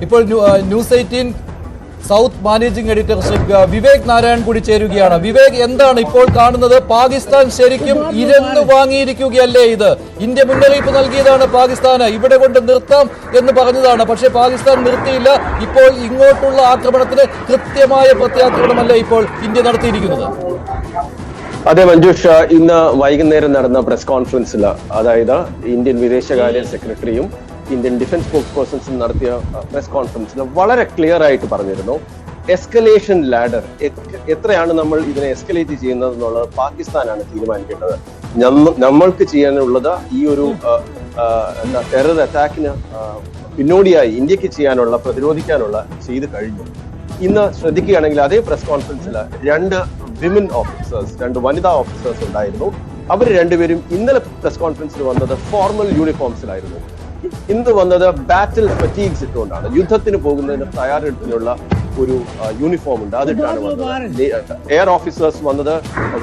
ഇപ്പോൾ news 18 south managing editor Vivek Narayan കൂടി ചേരുകയാണ്. വിവേക്, എന്താണ് ഇപ്പോൾ കാണുന്നത്? പാകിസ്ഥാൻ ശരിക്കും ഇരന്നു വാങ്ങിയിരിക്കുകയല്ലേ? ഇത് ഇന്ത്യ മുന്നറിയിപ്പ് നൽകിയതാണ് പാകിസ്ഥാന്, ഇവിടെ കൊണ്ട് നിർത്താം എന്ന് പറഞ്ഞതാണ്. പക്ഷേ പാകിസ്ഥാൻ നിർത്തിയില്ല. ഇപ്പോൾ ഇങ്ങോട്ടുള്ള ആക്രമണത്തിന് കൃത്യമായ പ്രത്യാക്രമണമല്ലേ ഇപ്പോൾ ഇന്ത്യ നടത്തിയിരിക്കുന്നത്? അതെ മഞ്ജുഷ, ഇന്ന് വൈകുന്നേരം നടന്ന പ്രസ് കോൺഫറൻസിൽ, അതായത് ഇന്ത്യൻ വിദേശകാര്യ സെക്രട്ടറിയും ഇന്ത്യൻ ഡിഫൻസ് സ്പോക്സ് പേഴ്സൺസും നടത്തിയ പ്രസ് കോൺഫറൻസിൽ വളരെ ക്ലിയർ ആയിട്ട് പറഞ്ഞിരുന്നു, എസ്കലേഷൻ ലാഡർ എത്രയാണ് നമ്മൾ ഇതിനെ എസ്കലേറ്റ് ചെയ്യുന്നത് എന്നുള്ളത് പാകിസ്ഥാനാണ് തീരുമാനിക്കേണ്ടത്. നമ്മൾക്ക് ചെയ്യാനുള്ളത് ഈ ഒരു ടെറർ അറ്റാക്കിന് പിന്നോടിയായി ഇന്ത്യക്ക് ചെയ്യാനുള്ള, പ്രതിരോധിക്കാനുള്ള ചെയ്ത് കഴിഞ്ഞു. ഇന്ന് ശ്രദ്ധിക്കുകയാണെങ്കിൽ അതേ പ്രസ് കോൺഫറൻസിൽ രണ്ട് വിമൻ ഓഫീസേഴ്സ്, രണ്ട് വനിതാ ഓഫീസേഴ്സ് ഉണ്ടായിരുന്നു. അവർ രണ്ടുപേരും ഇന്നലെ പ്രസ് കോൺഫറൻസിൽ വന്നത് ഫോർമൽ യൂണിഫോംസിലായിരുന്നു. ഇന്ന് വന്നത് ബാറ്റിൽ ഫറ്റീഗ്സ് ഇട്ടുകൊണ്ടാണ്. യുദ്ധത്തിന് പോകുന്നതിന് തയ്യാറെടുപ്പിനുള്ള ഒരു യൂണിഫോം ഉണ്ട്, അതിട്ടാണ് വന്നത്. എയർ ഓഫീസേഴ്സ് വന്നത്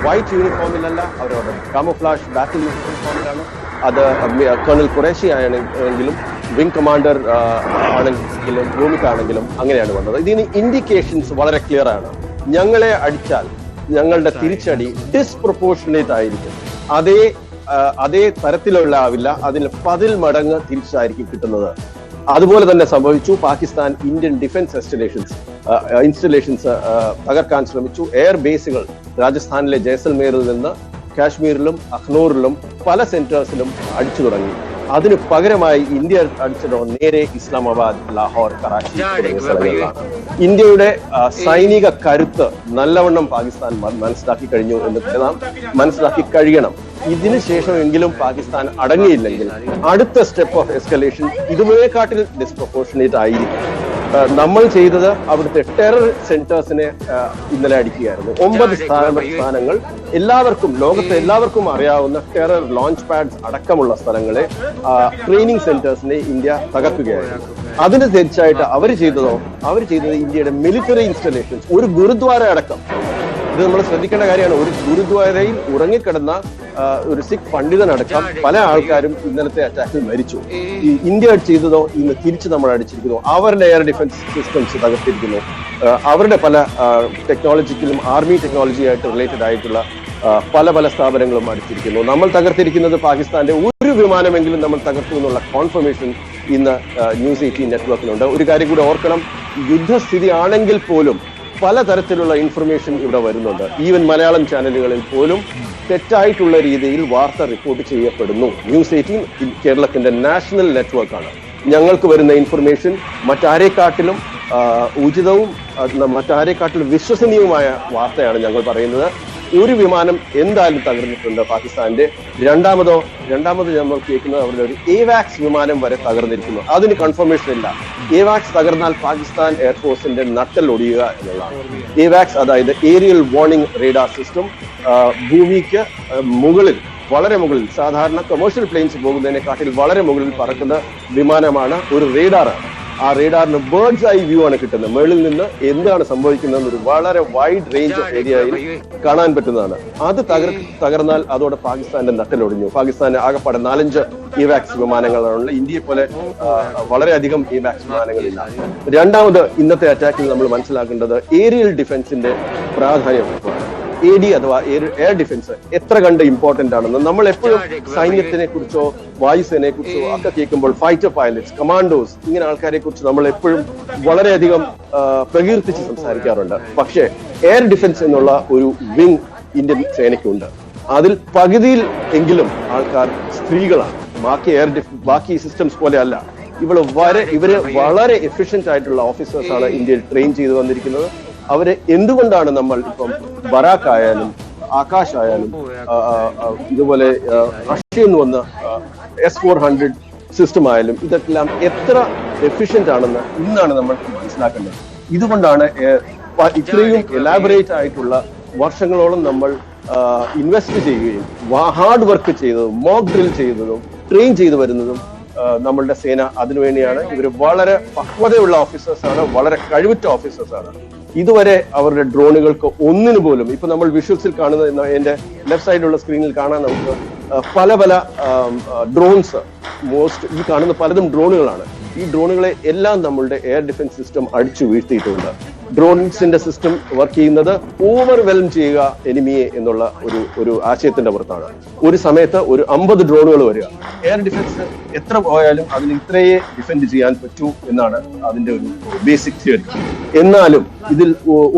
വൈറ്റ് യൂണിഫോമിലല്ല, അവരവരുടെ കാമോഫ്ലാഷ് ബാറ്റിൽ യൂണിഫോമിലാണ്. അത് കേണൽ ഖുറേഷി ആണെങ്കിലും വിംഗ് കമാൻഡർ ആണെങ്കിലും വ്യോമിക്കാണെങ്കിലും അങ്ങനെയാണ് വന്നത്. ഇതിന് ഇൻഡിക്കേഷൻസ് വളരെ ക്ലിയർ ആണ്. ഞങ്ങളെ അടിച്ചാൽ ഞങ്ങളുടെ തിരിച്ചടി ഡിസ്പ്രൊപ്പോർഷനേറ്റ് ആയിരിക്കും. അതേ തരത്തിലുള്ള ആവില്ല, അതിൽ 10 മടങ്ങ് തിരിച്ചായിരിക്കും കിട്ടുന്നത്. അതുപോലെ തന്നെ സംഭവിച്ചു. പാകിസ്ഥാൻ ഇന്ത്യൻ ഡിഫൻസ് ഇൻസ്റ്റലേഷൻസ് തകർക്കാൻ ശ്രമിച്ചു. എയർ ബേസുകൾ രാജസ്ഥാനിലെ ജയ്സൽമേറിൽ നിന്ന് കാശ്മീരിലും അഖ്നൂറിലും പല സെന്റേഴ്സിലും അടിച്ചു തുടങ്ങി. അതിന് പകരമായി ഇന്ത്യ അടിച്ചതോ നേരെ ഇസ്ലാമാബാദ്, ലാഹോർ, കറാച്ചി തുടങ്ങിയ സ്ഥലങ്ങളിലാണ്. ഇന്ത്യയുടെ സൈനിക കരുത്ത് നല്ലവണ്ണം പാകിസ്ഥാൻ മനസ്സിലാക്കി കഴിഞ്ഞു എന്ന് നാം മനസ്സിലാക്കി കഴിയണം. ഇതിനു ശേഷമെങ്കിലും പാകിസ്ഥാൻ അടങ്ങിയില്ലെങ്കിൽ അടുത്ത സ്റ്റെപ്പ് ഓഫ് എസ്കലേഷൻ ഇതുവരെക്കാട്ടിൽ ഡിസ്പ്രൊപ്പോർഷനേറ്റ് ആയിരിക്കും. നമ്മൾ ചെയ്തത് അവിടുത്തെ ടെറർ സെന്റേഴ്സിനെ ഇന്നലെ അടിക്കുകയായിരുന്നു. 9 സ്ഥാനങ്ങൾ ലോകത്തെ എല്ലാവർക്കും അറിയാവുന്ന ടെറർ ലോഞ്ച് പാഡ്സ് അടക്കമുള്ള സ്ഥലങ്ങളെ, ട്രെയിനിങ് സെന്റേഴ്സിനെ ഇന്ത്യ തകർക്കുകയായിരുന്നു. അതിന് തിരിച്ചായിട്ട് അവർ ചെയ്തത് ഇന്ത്യയുടെ മിലിറ്ററി ഇൻസ്റ്റലേഷൻസ്, ഒരു ഗുരുദ്വാര അടക്കം. ഇത് നമ്മൾ ശ്രദ്ധിക്കേണ്ട കാര്യമാണ്. ഒരു ഗുരുദ്വാരയിൽ ഉറങ്ങിക്കിടന്ന ഒരു സിഖ് പണ്ഡിതനടക്കം പല ആൾക്കാരും ഇന്നലത്തെ അറ്റാക്കിൽ മരിച്ചു. ഈ ഇന്ത്യ ചെയ്തതോ ഇന്ന് തിരിച്ച് നമ്മൾ അടിച്ചിരിക്കുന്നു. അവരുടെ എയർ ഡിഫൻസ് സിസ്റ്റംസ് തകർത്തിരിക്കുന്നു. അവരുടെ പല ടെക്നോളജിക്കലും ആർമി ടെക്നോളജിയായിട്ട് റിലേറ്റഡ് ആയിട്ടുള്ള പല സ്ഥാപനങ്ങളും അടിച്ചിരിക്കുന്നു. നമ്മൾ തകർത്തിരിക്കുന്നത് പാകിസ്ഥാന്റെ ഒരു വിമാനമെങ്കിലും നമ്മൾ തകർത്തു എന്നുള്ള കോൺഫർമേഷൻ ഇന്ന് ന്യൂസ് 18 നെറ്റ്വർക്കിലുണ്ട്. ഒരു കാര്യം കൂടി ഓർക്കണം, യുദ്ധസ്ഥിതി ആണെങ്കിൽ പോലും പലതരത്തിലുള്ള ഇൻഫർമേഷൻ ഇവിടെ വരുന്നുണ്ട്. ഈവൻ മലയാളം ചാനലുകളിൽ പോലും തെറ്റായിട്ടുള്ള രീതിയിൽ വാർത്ത റിപ്പോർട്ട് ചെയ്യപ്പെടുന്നു. ന്യൂസ് 18 കേരളത്തിന്റെ നാഷണൽ നെറ്റ്വർക്കാണ്. ഞങ്ങൾക്ക് വരുന്ന ഇൻഫർമേഷൻ മറ്റാരെക്കാട്ടിലും ഉചിതവും മറ്റാരെക്കാട്ടിലും വിശ്വസനീയവുമായ വാർത്തയാണ് ഞങ്ങൾ പറയുന്നത്. ഒരു വിമാനം എന്തായാലും തകർന്നിട്ടുണ്ട് പാകിസ്ഥാന്റെ. രണ്ടാമത് നമ്മൾ കേൾക്കുന്നത് അവരുടെ ഒരു ഏവാക്സ് വിമാനം വരെ തകർന്നിരിക്കുന്നു. അതിന് കൺഫർമേഷൻ ഇല്ല. ഏവാക്സ് തകർന്നാൽ പാകിസ്ഥാൻ എയർഫോഴ്സിന്റെ നട്ടൽ ഒടിയുക എന്നുള്ളതാണ്. ഏവാക്സ് അതായത് ഏരിയൽ വാർണിംഗ് റേഡാർ സിസ്റ്റം, ഭൂമിക്ക് മുകളിൽ, വളരെ മുകളിൽ, സാധാരണ കമേഴ്ഷ്യൽ പ്ലെയിൻസ് പോകുന്നതിനെക്കാട്ടിൽ വളരെ മുകളിൽ പറക്കുന്ന വിമാനമാണ്, ഒരു റേഡാറാണ്. ആ റേഡാറിന് ബേർഡ്സ് ഐ വ്യൂ ആണ് കിട്ടുന്നത്. മുകളിൽ നിന്ന് എന്താണ് സംഭവിക്കുന്നത് ഒരു വളരെ വൈഡ് റേഞ്ച് ഏരിയയിൽ കാണാൻ പറ്റുന്നതാണ്. അത് തകർന്നാൽ അതോടെ പാകിസ്ഥാന്റെ നട്ടലൊടിഞ്ഞു. പാകിസ്ഥാന് ആകെപ്പാടെ 4-5 ഏവാക്സ് വിമാനങ്ങളാണുള്ളത്. ഇന്ത്യയെ പോലെ വളരെയധികം ഏവാക്സ് വിമാനങ്ങളില്ല. രണ്ടാമത്, ഇന്നത്തെ അറ്റാക്കിൽ നമ്മൾ മനസ്സിലാക്കേണ്ടത് ഏരിയൽ ഡിഫൻസിന്റെ പ്രാധാന്യം. AD അഥവാ എയർ ഡിഫൻസ് എത്ര കണ്ട് ഇമ്പോർട്ടന്റ് ആണെന്ന് നമ്മൾ എപ്പോഴും സൈന്യത്തിനെ കുറിച്ചോ വായുസേനയെ കുറിച്ചോ ഒക്കെ കേൾക്കുമ്പോൾ ഫൈറ്റർ പൈലറ്റ്സ്, കമാൻഡോസ്, ഇങ്ങനെ ആൾക്കാരെ കുറിച്ച് നമ്മൾ എപ്പോഴും വളരെയധികം പ്രകീർത്തിച്ച് സംസാരിക്കാറുണ്ട്. പക്ഷേ എയർ ഡിഫൻസ് എന്നുള്ള ഒരു വിങ് ഇന്ത്യൻ സേനയ്ക്കുണ്ട്. അതിൽ പകുതിയിൽ എങ്കിലും ആൾക്കാർ സ്ത്രീകളാണ്. ബാക്കി സിസ്റ്റംസ് പോലെ അല്ല. ഇവര് വളരെ എഫിഷ്യന്റ് ആയിട്ടുള്ള ഓഫീസേഴ്സാണ് ഇന്ത്യയിൽ ട്രെയിൻ ചെയ്ത് വന്നിരിക്കുന്നത്. അവരെ എന്തുകൊണ്ടാണ് നമ്മൾ ഇപ്പം ബറാക്ക് ആയാലും ആകാശ് ആയാലും ഇതുപോലെ റഷ്യയിൽ നിന്ന് വന്ന S-400 സിസ്റ്റം ആയാലും ഇതെല്ലാം എത്ര എഫിഷ്യന്റ് ആണെന്ന് ഇന്നാണ് നമ്മൾ മനസ്സിലാക്കേണ്ടത്. ഇതുകൊണ്ടാണ് ഇത്രയും എലാബറേറ്റ് ആയിട്ടുള്ള വർഷങ്ങളോളം നമ്മൾ ഇൻവെസ്റ്റ് ചെയ്യുകയും ഹാർഡ് വർക്ക് ചെയ്തതും മോക്ക് ഡ്രിൽ ചെയ്തതും ട്രെയിൻ ചെയ്തു വരുന്നതും നമ്മളുടെ സേന അതിനുവേണ്ടിയാണ്. ഇവർ വളരെ പക്വതയുള്ള ഓഫീസേഴ്സാണ്, വളരെ കഴിവുറ്റ ഓഫീസേഴ്സാണ്. ഇതുവരെ അവരുടെ ഡ്രോണുകൾക്ക് ഒന്നിനു പോലും, ഇപ്പൊ നമ്മൾ വിഷ്വൽസിൽ കാണുന്ന, എന്റെ ലെഫ്റ്റ് സൈഡിലുള്ള സ്ക്രീനിൽ കാണാൻ നമുക്ക് പല ഡ്രോൺസ്, ഈ കാണുന്ന പലതും ഡ്രോണുകളാണ്. ഈ ഡ്രോണുകളെ എല്ലാം നമ്മളുടെ എയർ ഡിഫൻസ് സിസ്റ്റം അടിച്ചു വീഴ്ത്തിയിട്ടുണ്ട്. ഡ്രോൺസിന്റെ സിസ്റ്റം വർക്ക് ചെയ്യുന്നത് ഓവർവെൽം ചെയ്യുക എനിമിയെ എന്നുള്ള ഒരു ആശയത്തിന്റെ പുറത്താണ്. ഒരു സമയത്ത് ഒരു 50 ഡ്രോണുകൾ വരിക, എയർ ഡിഫൻസ് എത്ര പോയാലും അതിന് ഇത്രയേ ഡിഫെൻഡ് ചെയ്യാൻ പറ്റൂ എന്നാണ് അതിന്റെ ഒരു ബേസിക് തിയറി. എന്നാലും ഇതിൽ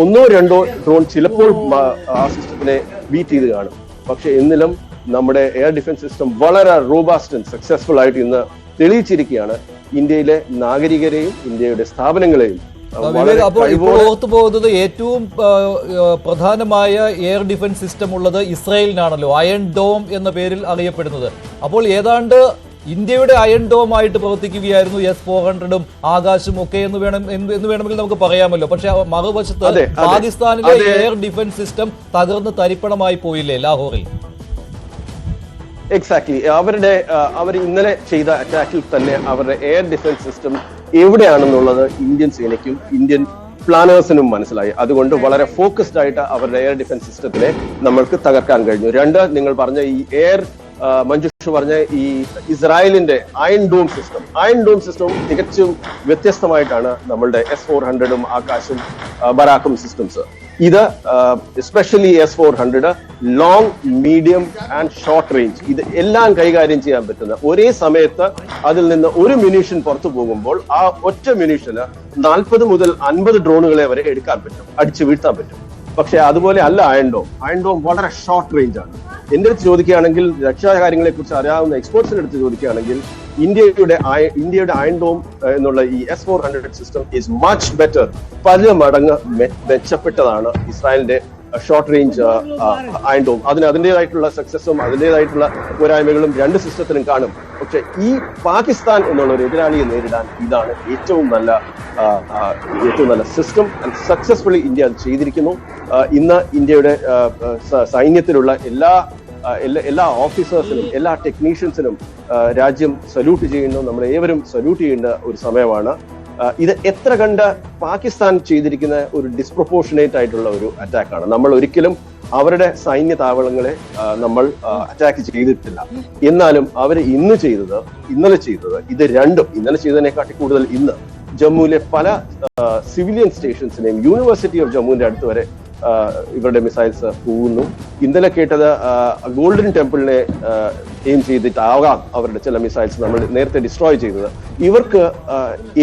1-2 ഡ്രോൺ ചിലപ്പോൾ ആ സിസ്റ്റത്തിനെ ബീറ്റ് ചെയ്ത് കാണും. പക്ഷെ എന്നിലും നമ്മുടെ എയർ ഡിഫൻസ് സിസ്റ്റം വളരെ റോബാസ്റ്റ് ആൻഡ് സക്സസ്ഫുൾ ആയിട്ട് ഇന്ന് തെളിയിച്ചിരിക്കുകയാണ്. ഇന്ത്യയിലെ നാഗരികരെയും ഇന്ത്യയുടെ സ്ഥാപനങ്ങളെയും അപ്പോൾ ഇപ്പോൾ ഓർത്തു പോകുന്നത് ഏറ്റവും പ്രധാനമായ എയർ ഡിഫൻസ് സിസ്റ്റം ഉള്ളത് ഇസ്രായേലിനാണല്ലോ, അയൺ ഡോം എന്ന പേരിൽ അറിയപ്പെടുന്നത്. അപ്പോൾ ഏതാണ്ട് ഇന്ത്യയുടെ അയൺ ഡോം ആയിട്ട് പ്രവർത്തിക്കുകയായിരുന്നു S-400-ഉം ആകാശും ഒക്കെ എന്ന് വേണമെങ്കിൽ നമുക്ക് പറയാമല്ലോ. പക്ഷെ മറുവശത്ത് പാകിസ്ഥാനിലെ എയർ ഡിഫൻസ് സിസ്റ്റം തകർന്ന് തരിപ്പണമായി പോയില്ലേ ലാഹോറിൽ? എക്സാക്ട്ലി. അവർ ഇന്നലെ ചെയ്ത അറ്റാക്കിൽ തന്നെ അവരുടെ എയർ ഡിഫൻസ് സിസ്റ്റം എവിടെയാണെന്നുള്ളത് ഇന്ത്യൻ സേനയ്ക്കും ഇന്ത്യൻ പ്ലാനേഴ്സിനും മനസ്സിലായി. അതുകൊണ്ട് വളരെ ഫോക്കസ്ഡ് ആയിട്ട് അവരുടെ എയർ ഡിഫൻസ് സിസ്റ്റത്തിനെ നമ്മൾക്ക് തകർക്കാൻ കഴിഞ്ഞു. 2, നിങ്ങൾ പറഞ്ഞ ഈ മഞ്ജുഷ് പറഞ്ഞ ഈ ഇസ്രായേലിന്റെ അയൺ ഡോം സിസ്റ്റവും തികച്ചും വ്യത്യസ്തമായിട്ടാണ് നമ്മളുടെ S-400-ഉം ആകാശും ബറാക്കും സിസ്റ്റംസ്. ഇത് especially S-400 long, medium and short range ഇത് എല്ലാം കൈകാര്യം ചെയ്യാൻ പറ്റുന്ന, ഒരേ സമയത്ത് അതിൽ നിന്ന് ഒരു മ്യൂണീഷൻ പുറത്തു പോകുമ്പോൾ ആ ഒറ്റ മ്യൂണീഷന് 40 മുതൽ 50 ഡ്രോണുകളെ വരെ എടുക്കാൻ പറ്റും, അടിച്ചു വീഴ്ത്താൻ പറ്റും. പക്ഷെ അതുപോലെ അല്ല അയൺ ഡോം വളരെ ഷോർട്ട് റേഞ്ച് ആണ്. എന്റെ അടുത്ത് ചോദിക്കുകയാണെങ്കിൽ, രക്ഷാകാര്യങ്ങളെ കുറിച്ച് അറിയാവുന്ന എക്സ്പേർട്സിന്റെ അടുത്ത് ചോദിക്കുകയാണെങ്കിൽ, ഇന്ത്യയുടെ അയൺ ഡോം എന്നുള്ള ഈ S-400 system is much better, പല മടങ്ങ് മെച്ചപ്പെട്ടതാണ് ഇസ്രായേലിന്റെ ഷോർട്ട് റേഞ്ച് അയൺ ഡോം. അതിൻ്റെതായിട്ടുള്ള സക്സസും അതിൻ്റെതായിട്ടുള്ള പോരായ്മകളും 2 സിസ്റ്റത്തിനും കാണും. പക്ഷെ ഈ പാകിസ്ഥാൻ എന്നുള്ള ഒരു എതിരാളിയെ നേരിടാൻ ഇതാണ് ഏറ്റവും നല്ല സിസ്റ്റം. സക്സസ്ഫുള്ളി ഇന്ത്യ അത് ചെയ്തിരിക്കുന്നു. ഇന്ന് ഇന്ത്യയുടെ സൈന്യത്തിലുള്ള എല്ലാ ഓഫീസേഴ്സിനും എല്ലാ ടെക്നീഷ്യൻസിനും രാജ്യം സല്യൂട്ട് ചെയ്യുന്നു. നമ്മൾ ഏവരും സല്യൂട്ട് ചെയ്യേണ്ട ഒരു സമയമാണ്. ഇത് എത്ര കണ്ട് പാകിസ്ഥാൻ ചെയ്തിരിക്കുന്ന ഒരു ഡിസ്പ്രൊപ്പോർഷനേറ്റ് ആയിട്ടുള്ള ഒരു അറ്റാക്കാണ്. നമ്മൾ ഒരിക്കലും അവരുടെ സൈന്യ താവളങ്ങളെ നമ്മൾ അറ്റാക്ക് ചെയ്തിട്ടില്ല. എന്നാലും അവർ ഇന്നലെ ചെയ്തത് ഇത് രണ്ടും, ഇന്നലെ ചെയ്തതിനെക്കാട്ടി കൂടുതൽ ഇന്ന് ജമ്മുവിലെ പല സിവിലിയൻ സ്റ്റേഷൻസിനെയും യൂണിവേഴ്സിറ്റി ഓഫ് ജമ്മുവിന്റെ അടുത്ത് വരെ ഇവരുടെ മിസൈൽസ് പോകുന്നു. ഇന്നലെ കേട്ടത് ഗോൾഡൻ ടെമ്പിളിനെ എയിം ചെയ്തിട്ടാകാം അവരുടെ ചില മിസൈൽസ് നമ്മൾ നേരത്തെ ഡിസ്ട്രോയ് ചെയ്തത്. ഇവർക്ക്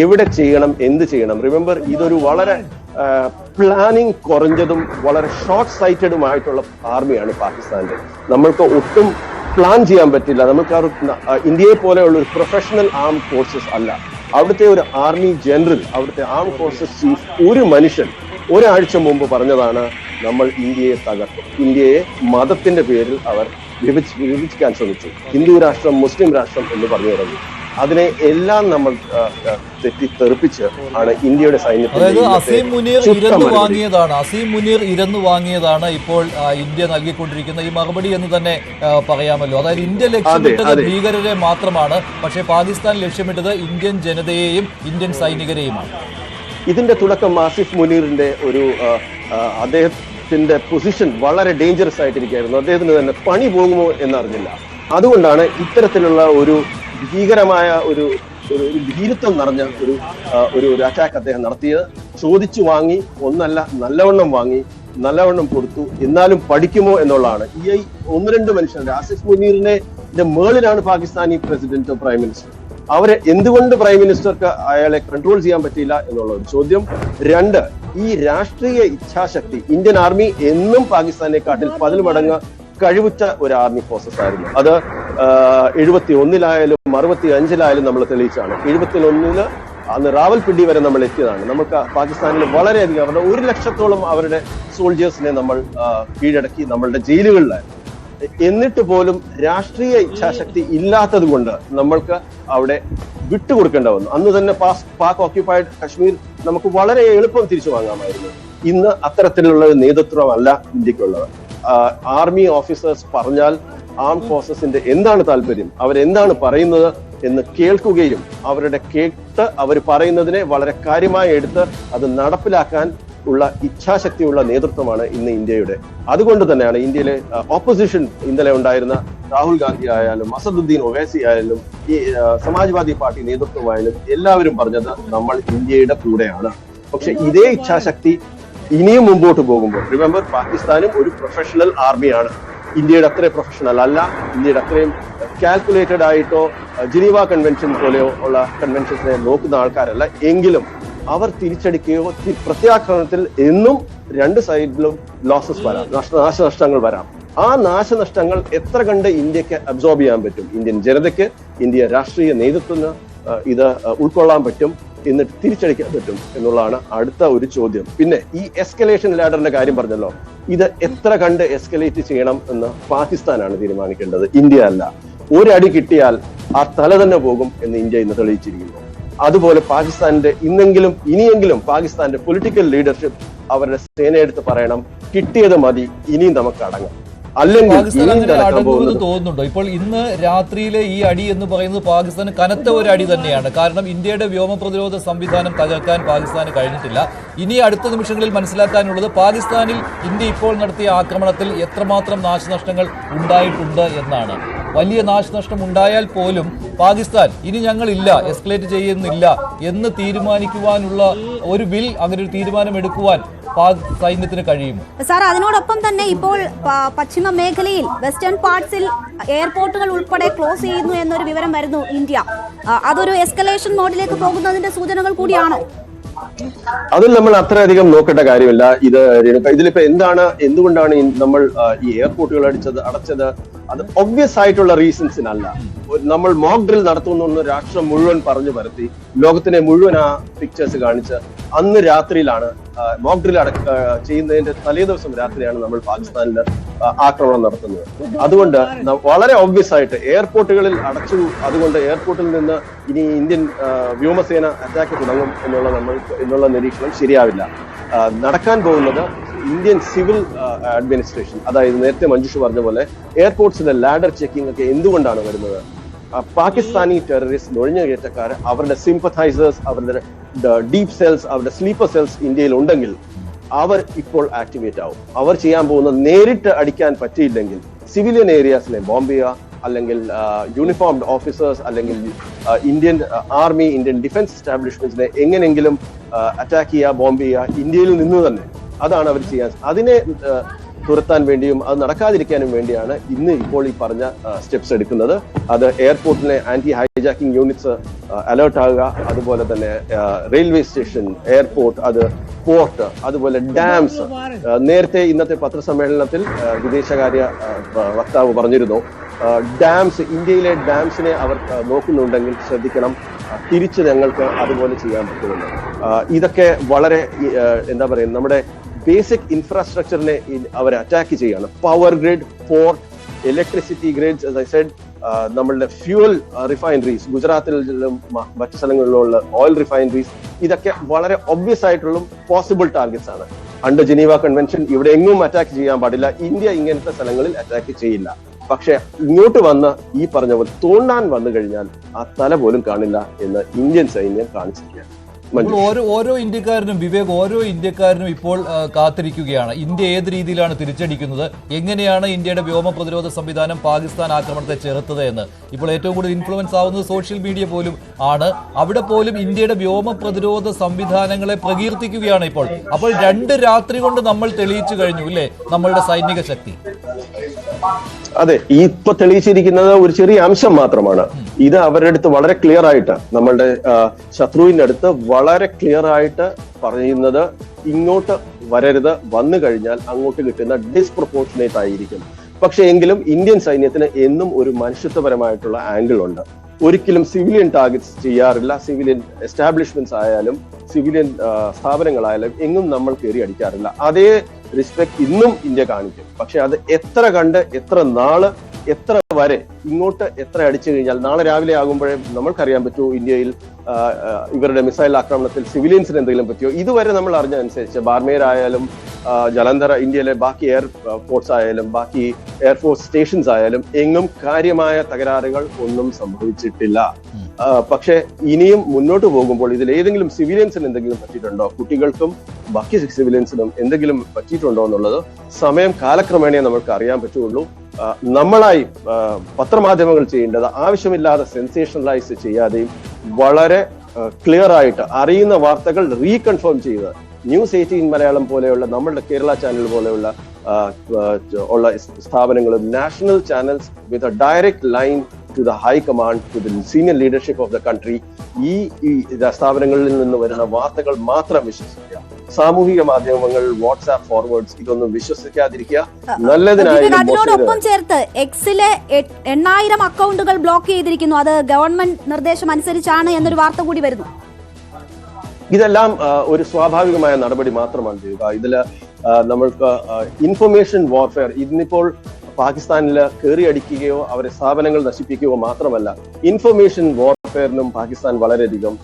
എവിടെ ചെയ്യണം, എന്ത് ചെയ്യണം, റിമെമ്പർ ഇതൊരു വളരെ പ്ലാനിങ് കുറഞ്ഞതും വളരെ ഷോർട്ട് സൈറ്റഡുമായിട്ടുള്ള ആർമിയാണ് പാകിസ്ഥാന്റെ. നമ്മൾക്ക് ഒട്ടും പ്ലാൻ ചെയ്യാൻ പറ്റില്ല. നമുക്ക് ഇന്ത്യയെ പോലെയുള്ള ഒരു പ്രൊഫഷണൽ ആം ഫോഴ്സസ് അല്ല. അവിടുത്തെ ഒരു ആർമി ജനറൽ, അവിടുത്തെ ആം ഫോഴ്സസ് ചീഫ് ഒരു മനുഷ്യൻ ഒരാഴ്ച മുമ്പ് പറഞ്ഞതാണ്, നമ്മൾ ഇന്ത്യയെ തകർക്കും. ഇന്ത്യയെ മതത്തിന്റെ പേരിൽ അവർ വിഭജിക്കാൻ ശ്രമിച്ചു. ഹിന്ദു രാഷ്ട്രം, മുസ്ലിം രാഷ്ട്രം എന്ന് പറഞ്ഞു തുടങ്ങി. അതിനെ എല്ലാം നമ്മൾ തെറ്റിത്തെറിപ്പിച്ച് ആണ് ഇന്ത്യയുടെ സൈന്യത്തിൽ. അസീം മുനീർ ഇരന്നു വാങ്ങിയതാണ് ഇപ്പോൾ ഇന്ത്യ നൽകിക്കൊണ്ടിരിക്കുന്ന ഈ മറുപടി എന്ന് തന്നെ പറയാമല്ലോ. അതായത് ഇന്ത്യ ലക്ഷ്യമിട്ടത് ഭീകരരെ മാത്രമാണ്, പക്ഷേ പാകിസ്ഥാൻ ലക്ഷ്യമിട്ടത് ഇന്ത്യൻ ജനതയെയും ഇന്ത്യൻ സൈനികരെയുമാണ്. ഇതിന്റെ തുടക്കം ആസിഫ് മുനീറിന്റെ അദ്ദേഹത്തിന്റെ പൊസിഷൻ വളരെ ഡേഞ്ചറസ് ആയിട്ടിരിക്കുകയായിരുന്നു. അദ്ദേഹത്തിന് തന്നെ പണി പോകുമോ എന്നറിഞ്ഞില്ല. അതുകൊണ്ടാണ് ഇത്തരത്തിലുള്ള ഒരു ഭീകരമായ ഒരു ഭീരുത്വം നിറഞ്ഞ ഒരു അറ്റാക്ക് അദ്ദേഹം നടത്തിയത്. ചോദിച്ചു വാങ്ങി, ഒന്നല്ല നല്ലവണ്ണം വാങ്ങി, നല്ലവണ്ണം കൊടുത്തു. എന്നാലും പഠിക്കുമോ എന്നുള്ളതാണ്. ഈ 1-2 മനുഷ്യരുടെ, ആസിഫ് മുനീറിന്റെ മേളിലാണ് പാകിസ്ഥാനി പ്രസിഡന്റ്, പ്രൈം മിനിസ്റ്റർ. അവരെ എന്തുകൊണ്ട് പ്രൈം മിനിസ്റ്റർക്ക് അയാളെ കൺട്രോൾ ചെയ്യാൻ പറ്റിയില്ല എന്നുള്ള ഒരു ചോദ്യം. 2, ഈ രാഷ്ട്രീയ ഇച്ഛാശക്തി. ഇന്ത്യൻ ആർമി എന്നും പാകിസ്ഥാനെക്കാട്ടിൽ 10 മടങ്ങ് കഴിവുറ്റ ഒരു ആർമി ഫോഴ്സസ് ആയിരുന്നു. അത് 71-ലായാലും 65-ലായാലും നമ്മൾ തെളിയിച്ചാണ്. 71-ല് അന്ന് റാവൽപിണ്ടി വരെ നമ്മൾ എത്തിയതാണ്. നമുക്ക് പാകിസ്ഥാനിൽ വളരെയധികം അവരുടെ 1 ലക്ഷത്തോളം അവരുടെ സോൾജേഴ്സിനെ നമ്മൾ കീഴടക്കി നമ്മളുടെ ജയിലുകളിലായിരുന്നു. എന്നിട്ട് പോലും രാഷ്ട്രീയ ഇച്ഛാശക്തി ഇല്ലാത്തത് കൊണ്ട് നമ്മൾക്ക് അവിടെ വിട്ടുകൊടുക്കേണ്ട വന്നു. അന്ന് തന്നെ പാക് ഓക്യുപ്പൈഡ് കശ്മീർ നമുക്ക് വളരെ എളുപ്പം തിരിച്ചു വാങ്ങാമായിരുന്നു. ഇന്ന് അത്തരത്തിലുള്ള ഒരു നേതൃത്വമല്ല ഇന്ത്യക്കുള്ളത്. ആർമി ഓഫീസേഴ്സ് പറഞ്ഞാൽ ആം ഫോഴ്സസിന്റെ എന്താണ് താല്പര്യം, അവരെന്താണ് പറയുന്നത് എന്ന് കേൾക്കുകയും അവർ പറയുന്നതിനെ വളരെ കാര്യമായി എടുത്ത് അത് നടപ്പിലാക്കാൻ ഉള്ള ഇച്ഛാശക്തിയുള്ള നേതൃത്വമാണ് ഇന്ന് ഇന്ത്യയുടെ. അതുകൊണ്ട് തന്നെയാണ് ഇന്ത്യയിലെ ഓപ്പോസിഷൻ ഇന്നലെ ഉണ്ടായിരുന്ന രാഹുൽ ഗാന്ധി ആയാലും അസദുദ്ദീൻ ഒവൈസി ആയാലും ഈ സമാജ്വാദി പാർട്ടി നേതൃത്വമായാലും എല്ലാവരും പറഞ്ഞത് നമ്മൾ ഇന്ത്യയുടെ കൂടെയാണ്. പക്ഷെ ഇതേ ഇച്ഛാശക്തി ഇനിയും മുമ്പോട്ട് പോകുമ്പോൾ, റിമെമ്പർ, പാകിസ്ഥാനും ഒരു പ്രൊഫഷണൽ ആർമിയാണ്. ഇന്ത്യയുടെ അത്രയും പ്രൊഫഷണൽ അല്ല, ഇന്ത്യയുടെ അത്രയും കാൽക്കുലേറ്റഡ് ആയിട്ടോ ജനീവ കൺവെൻഷൻ പോലെയോ ഉള്ള കൺവെൻഷൻസിനെ നോക്കുന്ന ആൾക്കാരല്ല. എങ്കിലും അവർ തിരിച്ചടിക്കുകയോ പ്രത്യാക്രമണത്തിൽ എന്നും രണ്ട് സൈഡിലും ലോസസ് വരാം, നാശനഷ്ടങ്ങൾ വരാം. ആ നാശനഷ്ടങ്ങൾ എത്ര കണ്ട് ഇന്ത്യക്ക് അബ്സോർബ് ചെയ്യാൻ പറ്റും, ഇന്ത്യൻ ജനതയ്ക്ക്, ഇന്ത്യ രാഷ്ട്രീയ നേതൃത്വത്തിന് ഇത് ഉൾക്കൊള്ളാൻ പറ്റും, എന്നിട്ട് തിരിച്ചടിക്കാൻ പറ്റും എന്നുള്ളതാണ് അടുത്ത ഒരു ചോദ്യം. പിന്നെ ഈ എസ്കലേഷൻ ലാഡറിന്റെ കാര്യം പറഞ്ഞല്ലോ, ഇത് എത്ര കണ്ട് എസ്കലേറ്റ് ചെയ്യണം എന്ന് പാകിസ്ഥാനാണ് തീരുമാനിക്കേണ്ടത്, ഇന്ത്യ അല്ല. ഒരടി കിട്ടിയാൽ ആ തല തന്നെ പോകും എന്ന് ഇന്ത്യ ഇന്ന് തെളിയിച്ചിരിക്കുന്നു. അതുപോലെ പാകിസ്ഥാന്റെ ഇനിയെങ്കിലും പാകിസ്ഥാന്റെ പൊളിറ്റിക്കൽ ലീഡർഷിപ്പ് അവരുടെ സേനയെടുത്ത് പറയണം, കിട്ടിയത് മതി, ഇനിയും നമുക്ക് അടങ്ങാം. പാകിസ്ഥാൻ അങ്ങനെ അടങ്ങുമെന്ന് തോന്നുന്നുണ്ടോ? ഇപ്പോൾ ഇന്ന് രാത്രിയിലെ ഈ അടി എന്ന് പറയുന്നത് പാകിസ്ഥാന് കനത്ത ഒരു അടി തന്നെയാണ്. കാരണം ഇന്ത്യയുടെ വ്യോമ പ്രതിരോധ സംവിധാനം തകർക്കാൻ പാകിസ്ഥാന് കഴിഞ്ഞിട്ടില്ല. ഇനി അടുത്ത നിമിഷങ്ങളിൽ മനസ്സിലാക്കാനുള്ളത് പാകിസ്ഥാനിൽ ഇന്ത്യ ഇപ്പോൾ നടത്തിയ ആക്രമണത്തിൽ എത്രമാത്രം നാശനഷ്ടങ്ങൾ ഉണ്ടായിട്ടുണ്ട് എന്നാണ്. വലിയ നാശനഷ്ടം ഉണ്ടായാൽ പോലും പാകിസ്ഥാൻ ഇനി ഞങ്ങളില്ല, എസ്കലേറ്റ് ചെയ്യുന്നില്ല എന്ന് തീരുമാനിക്കുവാനുള്ള ഒരു അങ്ങനെ ഒരു തീരുമാനം എടുക്കുവാൻ സൈന്യത്തിന് കഴിയും. സാർ, അതിനോടൊപ്പം തന്നെ ഇപ്പോൾ പശ്ചിമ മേഖലയിൽ വെസ്റ്റേൺ പാർട്സിൽ എയർപോർട്ടുകൾ ഉൾപ്പെടെ ക്ലോസ് ചെയ്യുന്നു എന്നൊരു വിവരം വരുന്നു ഇന്ത്യ. അതൊരു എസ്കലേഷൻ മോഡിലേക്ക് പോകുന്നതിന്റെ സൂചനകൾ കൂടിയാണ്. അതിൽ നമ്മൾ അത്രയധികം നോക്കേണ്ട കാര്യമില്ല. ഇതിലിപ്പോ എന്തുകൊണ്ടാണ് നമ്മൾ ഈ എയർപോർട്ടുകൾ അടച്ചത്? അത് ഒബ്വിയസ് ആയിട്ടുള്ള റീസൺസിനല്ല. നമ്മൾ മോക്ക് ഡ്രിൽ നടത്തുന്നു രാഷ്ട്രം മുഴുവൻ പറഞ്ഞു പരത്തി, ലോകത്തിനെ മുഴുവൻ ആ പിക്ചേഴ്സ് കാണിച്ച് അന്ന് രാത്രിയിലാണ് മോക്ക് ഡ്രിൽ ചെയ്യുന്നതിന്റെ തലേദിവസം രാത്രിയാണ് നമ്മൾ പാകിസ്ഥാനിൽ ആക്രമണം നടത്തുന്നത്. അതുകൊണ്ട് വളരെ ഒബ്വിയസ് ആയിട്ട് എയർപോർട്ടുകളിൽ അടച്ചു. അതുകൊണ്ട് എയർപോർട്ടിൽ നിന്ന് ഇനി ഇന്ത്യൻ വ്യോമസേന അറ്റാക്ക് തുടങ്ങും എന്നുള്ള നിരീക്ഷണം ശരിയാവില്ല. നടക്കാൻ പോകുന്നത് ഇന്ത്യൻ സിവിൽ അഡ്മിനിസ്ട്രേഷൻ, അതായത് നേരത്തെ മഞ്ജുഷ് പറഞ്ഞ പോലെ എയർപോർട്ട്സിലെ ലാഡർ ചെക്കിംഗ് ഒക്കെ എന്തുകൊണ്ടാണ് വരുന്നത്? പാകിസ്ഥാനി ടെററിസ്റ്റ് നുഴഞ്ഞുകയറ്റക്കാർ, അവരുടെ സിംപഥൈസേഴ്സ്, അവരുടെ ഡീപ് സെൽസ്, അവരുടെ സ്ലീപ്പർ സെൽസ് ഇന്ത്യയിൽ ഉണ്ടെങ്കിൽ അവർ ഇപ്പോൾ ആക്ടിവേറ്റ് ആവും. അവർ ചെയ്യാൻ പോകുന്ന നേരിട്ട് അടിക്കാൻ പറ്റിയില്ലെങ്കിൽ സിവിലിയൻ ഏരിയാസിനെ ബോംബ് ചെയ്യുക, അല്ലെങ്കിൽ യൂണിഫോംഡ് ഓഫീസേഴ്സ്, അല്ലെങ്കിൽ ഇന്ത്യൻ ആർമി, ഇന്ത്യൻ ഡിഫൻസ് എസ്റ്റാബ്ലിഷ്മെന്റ്സിനെ എങ്ങനെയെങ്കിലും അറ്റാക്ക് ചെയ്യുക, ബോംബ് ചെയ്യുക, ഇന്ത്യയിൽ നിന്ന് തന്നെ. അതാണ് അവർ ചെയ്യാൻ. അതിനെ തുരത്താൻ വേണ്ടിയും അത് നടക്കാതിരിക്കാനും വേണ്ടിയാണ് ഇപ്പോൾ ഈ പറഞ്ഞ സ്റ്റെപ്സ് എടുക്കുന്നത്. അത് എയർപോർട്ടിലെ ആന്റി ഹൈജാക്കിംഗ് യൂണിറ്റ്സ് അലേർട്ട് ആകുക, അതുപോലെ തന്നെ റെയിൽവേ സ്റ്റേഷൻ, എയർപോർട്ട്, അത് പോർട്ട്, അതുപോലെ ഡാംസ്. നേരത്തെ ഇന്നത്തെ പത്രസമ്മേളനത്തിൽ വിദേശകാര്യ വക്താവ് പറഞ്ഞിരുന്നു, ഡാംസ്, ഇന്ത്യയിലെ ഡാംസിനെ അവർ നോക്കുന്നുണ്ടെങ്കിൽ ശ്രദ്ധിക്കണം, തിരിച്ച് ഞങ്ങൾക്ക് അതുപോലെ ചെയ്യാൻ പറ്റുമെന്ന്. ഇതൊക്കെ വളരെ എന്താ പറയുക, നമ്മുടെ ബേസിക് ഇൻഫ്രാസ്ട്രക്ചറിനെ അവർ അറ്റാക്ക് ചെയ്യാണ്. Power grid, port, electricity grids, as I said, നമ്മളുടെ ഫ്യൂവൽ റിഫൈനറീസ്, ഗുജറാത്തിലും മറ്റു സ്ഥലങ്ങളിലുള്ള ഓയിൽ റിഫൈനറീസ്, ഇതൊക്കെ വളരെ ഒബ്വിയസ് ആയിട്ടുള്ള പോസിബിൾ ടാർഗറ്റ്സ് ആണ്. അണ്ടർ ജനീവ കൺവെൻഷൻ ഇവിടെ എങ്ങും അറ്റാക്ക് ചെയ്യാൻ പാടില്ല. ഇന്ത്യ ഇങ്ങനത്തെ സ്ഥലങ്ങളിൽ അറ്റാക്ക് ചെയ്യില്ല. പക്ഷെ ഇങ്ങോട്ട് വന്ന് ഈ പറഞ്ഞ പോലെ തോണ്ടാൻ വന്നു കഴിഞ്ഞാൽ ആ തല പോലും കാണില്ല എന്ന് ഇന്ത്യൻ സൈന്യം കാണിച്ചിരിക്കുകയാണ്. ഓരോ ഇന്ത്യക്കാരനും ഓരോ ഇന്ത്യക്കാരനും ഇപ്പോൾ കാത്തിരിക്കുകയാണ്. ഇന്ത്യ ഏത് രീതിയിലാണ് തിരിച്ചടിക്കുന്നത്, എങ്ങനെയാണ് ഇന്ത്യയുടെ വ്യോമ പ്രതിരോധ സംവിധാനം പാകിസ്ഥാൻ ആക്രമണത്തെ ചെറുത്തത് എന്ന്. ഇപ്പോൾ ഏറ്റവും കൂടുതൽ ഇൻഫ്ലുവൻസ് ആവുന്നത് സോഷ്യൽ മീഡിയ പോലും ആണ്. അവിടെ പോലും ഇന്ത്യയുടെ വ്യോമ പ്രതിരോധ സംവിധാനങ്ങളെ പ്രകീർത്തിക്കുകയാണ് ഇപ്പോൾ. അപ്പോൾ 2 രാത്രി കൊണ്ട് നമ്മൾ തെളിയിച്ചു കഴിഞ്ഞു അല്ലേ നമ്മളുടെ സൈനിക ശക്തി? അതെ, ഇപ്പൊ തെളിയിച്ചിരിക്കുന്നത് ഒരു ചെറിയ അംശം മാത്രമാണ്. ഇത് അവരുടെ അടുത്ത് വളരെ ക്ലിയർ ആയിട്ട്, നമ്മളുടെ ശത്രുവിന്റെ അടുത്ത് വളരെ ക്ലിയർ ആയിട്ട് പറയുന്നത്, ഇങ്ങോട്ട് വരരുത്, വന്നു കഴിഞ്ഞാൽ അങ്ങോട്ട് കിട്ടുന്ന ഡിസ്പ്രപ്പോർഷനേറ്റ് ആയിരിക്കും. പക്ഷെ എങ്കിലും ഇന്ത്യൻ സൈന്യത്തിന് എന്നും ഒരു മനുഷ്യത്വപരമായിട്ടുള്ള ആംഗിൾ ഉണ്ട്. ഒരിക്കലും സിവിലിയൻ ടാർഗറ്റ്സ് ചെയ്യാറില്ല. സിവിലിയൻ എസ്റ്റാബ്ലിഷ്മെന്റ്സ് ആയാലും സിവിലിയൻ സ്ഥാപനങ്ങളായാലും എങ്ങും നമ്മൾ കയറി അടിക്കാറില്ല. അതേ റെസ്പെക്ട് ഇന്നും ഇന്ത്യ കാണിക്കും. പക്ഷെ അത് എത്ര കണ്ട്, എത്ര നാള്, എത്ര വരെ, ഇങ്ങോട്ട് എത്ര അടിച്ചു കഴിഞ്ഞാൽ നാളെ രാവിലെ ആകുമ്പോഴേ നമ്മൾക്കറിയാൻ പറ്റൂ ഇന്ത്യയിൽ ഇവരുടെ മിസൈൽ ആക്രമണത്തിൽ സിവിലിയൻസിന് എന്തെങ്കിലും പറ്റിയോ. ഇതുവരെ നമ്മൾ അറിഞ്ഞതനുസരിച്ച് ബാർമേർ ആയാലും ജലന്ധർ, ഇന്ത്യയിലെ ബാക്കി എയർപോർട്ട്സ് ആയാലും ബാക്കി എയർഫോഴ്സ് സ്റ്റേഷൻസ് ആയാലും എങ്ങും കാര്യമായ തകരാറുകൾ ഒന്നും സംഭവിച്ചിട്ടില്ല. പക്ഷെ ഇനിയും മുന്നോട്ട് പോകുമ്പോൾ ഇതിൽ ഏതെങ്കിലും സിവിലിയൻസിന് എന്തെങ്കിലും പറ്റിയിട്ടുണ്ടോ, കുട്ടികൾക്കും ബാക്കി സിവിലിയൻസിനും എന്തെങ്കിലും പറ്റിയിട്ടുണ്ടോ എന്നുള്ളത് സമയം കാലക്രമേണ നമുക്ക് അറിയാൻ പറ്റുള്ളൂ. നമ്മളായി പത്രമാധ്യമങ്ങൾ ചെയ്യേണ്ടത് ആവശ്യമില്ലാതെ സെൻസേഷണലൈസ് ചെയ്യാതെയും വളരെ ക്ലിയർ ആയിട്ട് അറിയുന്ന വാർത്തകൾ റീകൺഫേം ചെയ്ത് ന്യൂസ് 18 മലയാളം പോലെയുള്ള നമ്മളുടെ കേരള ചാനൽ പോലെയുള്ള ഉള്ള സ്ഥാപനങ്ങളും national channels with a direct line to the high command, to the senior leadership of the country, ഈ സ്ഥാപനങ്ങളിൽ നിന്ന് വരുന്ന വാർത്തകൾ മാത്രം വിശ്വസിക്കുക. സാമൂഹിക മാധ്യമങ്ങൾ, വാട്സ്ആപ്പ് ഫോർവേഡ്സ് ഇതൊന്നും വിശ്വസിക്കാതിരിക്കുക. അതിനോടൊപ്പം ചേർത്ത് എക്സിലെ 8000 അക്കൗണ്ടുകൾ ബ്ലോക്ക് ചെയ്തിരിക്കുന്നു. അത് ഗവൺമെന്റ് നിർദ്ദേശം അനുസരിച്ചാണ് എന്നൊരു വാർത്ത കൂടി വരുന്നു. ഇതെല്ലാം ഒരു സ്വാഭാവികമായ നടപടി മാത്രമാണ് ചെയ്യുക. ഇതില് നമ്മൾക്ക് ഇൻഫർമേഷൻ വാർഫെയർ, ഇന്നിപ്പോൾ പാകിസ്ഥാനിൽ കയറി അടിക്കുകയോ അവരെ സ്ഥാപനങ്ങൾ നശിപ്പിക്കുകയോ മാത്രമല്ല, ഇൻഫർമേഷൻ വാർഫെയറിനും പാകിസ്ഥാൻ വളരെയധികം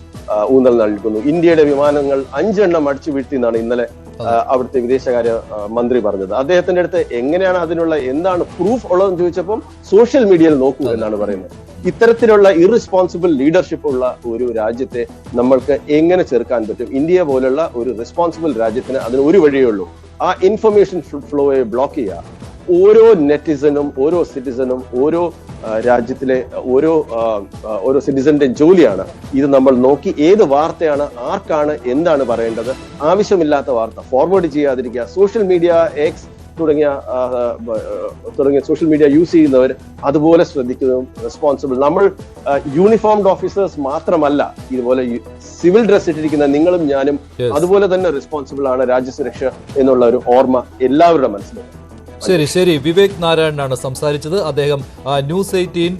ഊന്നൽ നൽകുന്നു. ഇന്ത്യയുടെ വിമാനങ്ങൾ 5 എണ്ണം അടിച്ചു വീഴ്ത്തി എന്നാണ് ഇന്നലെ അവിടുത്തെ വിദേശകാര്യ മന്ത്രി പറഞ്ഞത്. അദ്ദേഹത്തിന്റെ അടുത്ത് എങ്ങനെയാണ് അതിനുള്ള എന്താണ് പ്രൂഫ് ഉള്ളതെന്ന് ചോദിച്ചപ്പോൾ സോഷ്യൽ മീഡിയയിൽ നോക്കൂ എന്നാണ് പറയുന്നത്. ഇത്തരത്തിലുള്ള ഇറസ്പോൺസിബിൾ ലീഡർഷിപ്പ് ഉള്ള ഒരു രാജ്യത്തെ നമ്മൾക്ക് എങ്ങനെ ചെറുക്കാൻ പറ്റും? ഇന്ത്യ പോലുള്ള ഒരു റെസ്പോൺസിബിൾ രാജ്യത്തിന് അതിന് ഒരു വഴിയേ ഉള്ളൂ, ആ ഇൻഫർമേഷൻ ഫ്ലോയെ ബ്ലോക്ക് ചെയ്യുക. ഓരോ നെറ്റിസനും ഓരോ സിറ്റിസനും ഓരോ രാജ്യത്തിലെ ഓരോ സിറ്റിസന്റെ ജോലിയാണ് ഇത്. നമ്മൾ നോക്കി ഏത് വാർത്തയാണ്, ആർക്കാണ്, എന്താണ് പറയേണ്ടത്. ആവശ്യമില്ലാത്ത വാർത്ത ഫോർവേഡ് ചെയ്യാതിരിക്കുക. സോഷ്യൽ മീഡിയ, എക്സ് തുടങ്ങിയ സോഷ്യൽ മീഡിയ യൂസ് ചെയ്യുന്നവർ അതുപോലെ ശ്രദ്ധിക്കുന്നതും റെസ്പോൺസിബിൾ. നമ്മൾ യൂണിഫോംഡ് ഓഫീസേഴ്സ് മാത്രമല്ല, ഇതുപോലെ സിവിൽ ഡ്രസ് ഇട്ടിരിക്കുന്ന നിങ്ങളും ഞാനും അതുപോലെ തന്നെ റെസ്പോൺസിബിൾ ആണ് രാജ്യസുരക്ഷ എന്നുള്ള ഒരു ഓർമ്മ എല്ലാവരുടെ മനസ്സിലുണ്ട്. ശരി, വിവേക് നാരായണനാണ് സംസാരിച്ചത്. അദ്ദേഹം ന്യൂസ് 18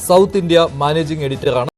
സൗത്ത് ഇന്ത്യ മാനേജിംഗ് എഡിറ്ററാണ്.